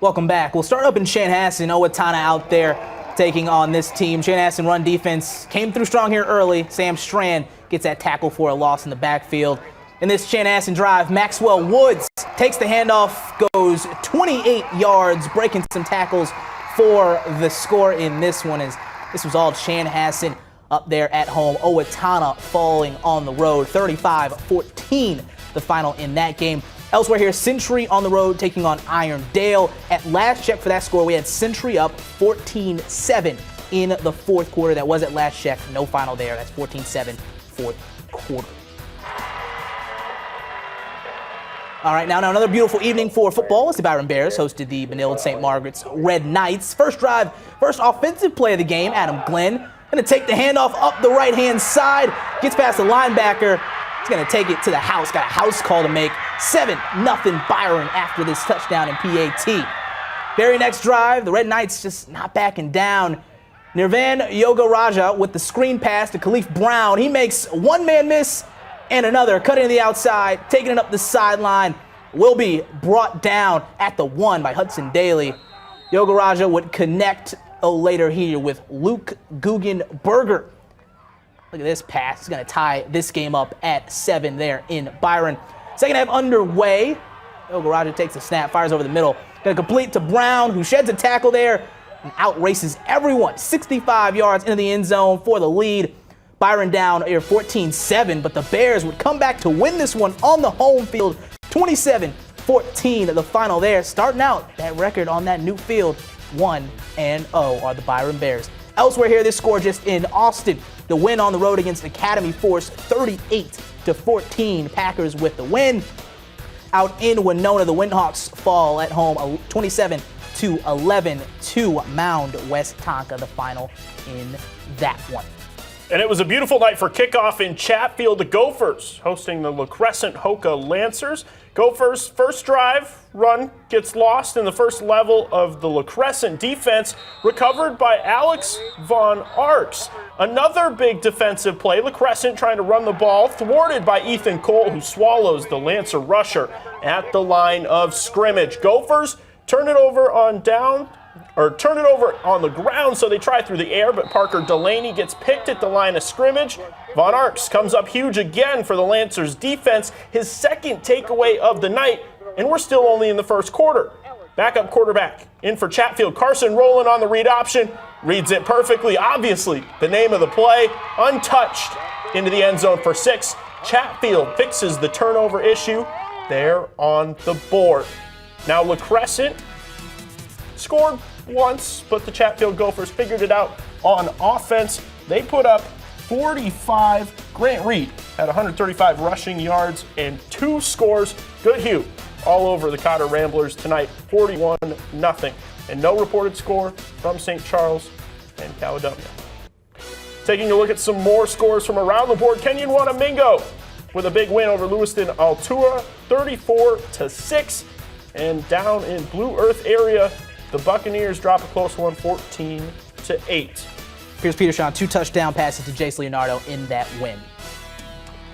Welcome back. We'll start up in Chanhassen. Owatonna out there taking on this team. Chanhassen run defense came through strong here early. Sam Strand gets that tackle for a loss in the backfield. In this Chanhassen drive, Maxwell Woods takes the handoff, goes 28 yards, breaking some tackles for the score in this one. As this was all Chanhassen up there at home. Owatonna falling on the road, 35-14 the final in that game. Elsewhere here, Century on the road taking on Irondale. At last check for that score, we had Century up 14-7 in the fourth quarter. That was at last check. No final there. That's 14-7 fourth quarter. All right, now another beautiful evening for football as the Byron Bears hosted the Benilde St. Margaret's Red Knights. First drive, first offensive play of the game, Adam Glenn. Going to take the handoff up the right-hand side. Gets past the linebacker. He's going to take it to the house. Got a house call to make. 7-0 Byron after this touchdown in PAT. Very next drive, the Red Knights just not backing down. Nirvan Yogaraja with the screen pass to Khalif Brown. He makes one man miss and another, cutting to the outside, taking it up the sideline. Will be brought down at the 1 by Hudson Daly. Yogaraja would connect later here with Luke Guggenberger. Look at this pass. He's going to tie this game up at 7 there in Byron. Second half underway. Yogaraja takes a snap, fires over the middle. Going to complete to Brown, who sheds a tackle there and outraces everyone. 65 yards into the end zone for the lead. Byron down here 14-7, but the Bears would come back to win this one on the home field. 27-14 the final there. Starting out that record on that new field, 1-0 are the Byron Bears. Elsewhere here, this score just in Austin. The win on the road against Academy Force, 38-14. Packers with the win. Out in Winona, the Windhawks fall at home, 27-11 to Mound West Tonka, the final in that one. And it was a beautiful night for kickoff in Chatfield. The Gophers hosting the La Crescent Hoka Lancers. Gophers' first drive run gets lost in the first level of the La Crescent defense, recovered by Alex Von Arks. Another big defensive play, La Crescent trying to run the ball, thwarted by Ethan Cole, who swallows the Lancer rusher at the line of scrimmage. Gophers turn it over on the ground, so they try through the air, but Parker Delaney gets picked at the line of scrimmage. Von Arks comes up huge again for the Lancers defense, his second takeaway of the night, and we're still only in the first quarter. Backup quarterback in for Chatfield. Carson Rowland on the read option, reads it perfectly, obviously the name of the play, untouched into the end zone for 6. Chatfield fixes the turnover issue there on the board. Now La Crescent scored once, but the Chatfield Gophers figured it out on offense. They put up 45. Grant Reed had 135 rushing yards and 2 scores. Good Hugh all over the Cotter Ramblers tonight, 41-0. And no reported score from St. Charles and Caledonia. Taking a look at some more scores from around the board, Kenyon Wanamingo with a big win over Lewiston Altua, 34-6. And down in Blue Earth area, the Buccaneers drop a close one, 14-8. Pierce Petershon, 2 touchdown passes to Jace Leonardo in that win.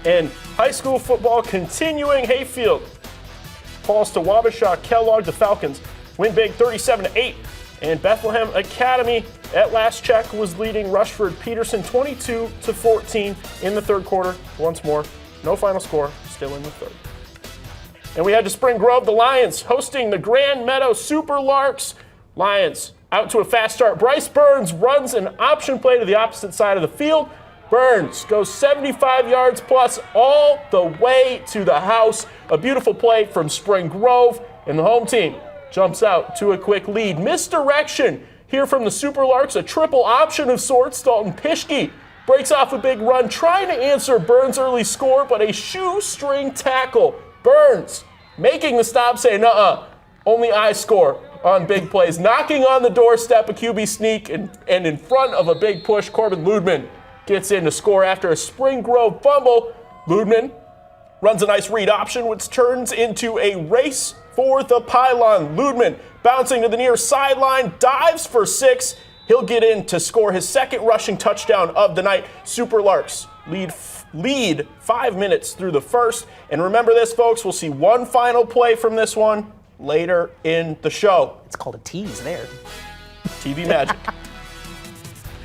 And high school football continuing. Hayfield falls to Wabasha Kellogg. The Falcons win big, 37-8. And Bethlehem Academy at last check was leading Rushford Peterson 22-14 in the third quarter. Once more, no final score, still in the third. And we head to Spring Grove, the Lions hosting the Grand Meadow Super Larks. Lions out to a fast start. Bryce Burns runs an option play to the opposite side of the field. Burns goes 75 yards plus all the way to the house. A beautiful play from Spring Grove, and the home team jumps out to a quick lead. Misdirection here from the Super Larks, a triple option of sorts. Dalton Pischke breaks off a big run, trying to answer Burns' early score, but a shoestring tackle. Burns making the stop, saying, only I score on big plays. Knocking on the doorstep, a QB sneak, and in front of a big push, Corbin Ludman gets in to score after a Spring Grove fumble. Ludman runs a nice read option, which turns into a race for the pylon. Ludman bouncing to the near sideline, dives for 6. He'll get in to score his second rushing touchdown of the night. Super Larks lead 5 minutes through the first. And remember this, folks, we'll see one final play from this one later in the show. It's called a tease there. TV magic.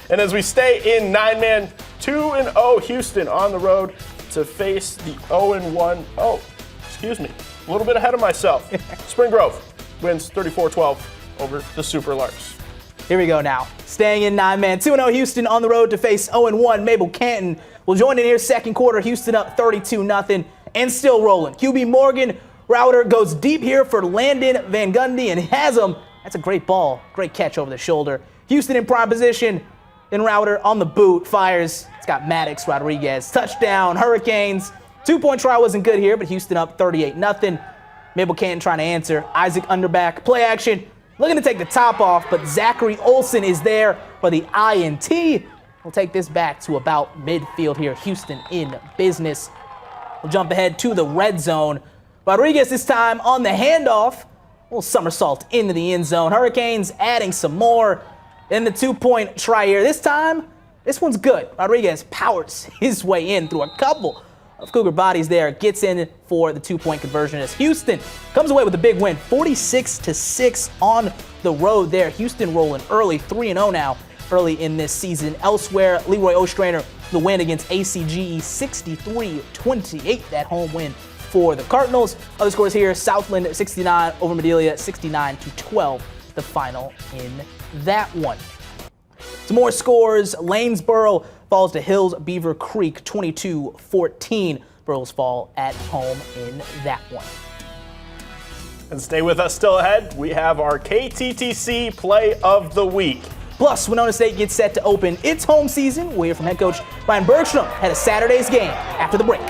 And as we stay in 9-man, 2-0 Houston on the road to face the 0-1. Oh, excuse me. A little bit ahead of myself. Spring Grove wins 34-12 over the Super Larks. Here we go now. Staying in 9-man, 2-0 Houston on the road to face 0-1 Mabel Canton. Will join in here second quarter. Houston up 32-0 and still rolling. QB Morgan Router goes deep here for Landon Van Gundy and has him. That's a great ball. Great catch over the shoulder. Houston in prime position. And Router on the boot fires. It's got Maddox Rodriguez. Touchdown, Hurricanes. 2-point try wasn't good here, but Houston up 38-0. Mabel Canton trying to answer. Isaac Underback. Play action. Looking to take the top off, but Zachary Olsen is there for the INT. We'll take this back to about midfield here. Houston in business. We'll jump ahead to the red zone. Rodriguez this time on the handoff. A little somersault into the end zone. Hurricanes adding some more. In the 2-point try here. This time, this one's good. Rodriguez powers his way in through a couple of Cougar bodies there. Gets in for the 2-point conversion as Houston comes away with a big win. 46-6 on the road there. Houston rolling early, 3-0 now early in this season. Elsewhere, Leroy Ostrainer, the win against ACGE, 63-28, that home win for the Cardinals. Other scores here, Southland 69 over Madelia, 69-12, the final in that one. Some more scores. Lanesboro falls to Hills Beaver Creek 22-14. Burrows fall at home in that one. And stay with us still ahead. We have our KTTC Play of the Week. Plus, Winona State gets set to open its home season. We'll hear from head coach Brian Bergstrom ahead of Saturday's game after the break.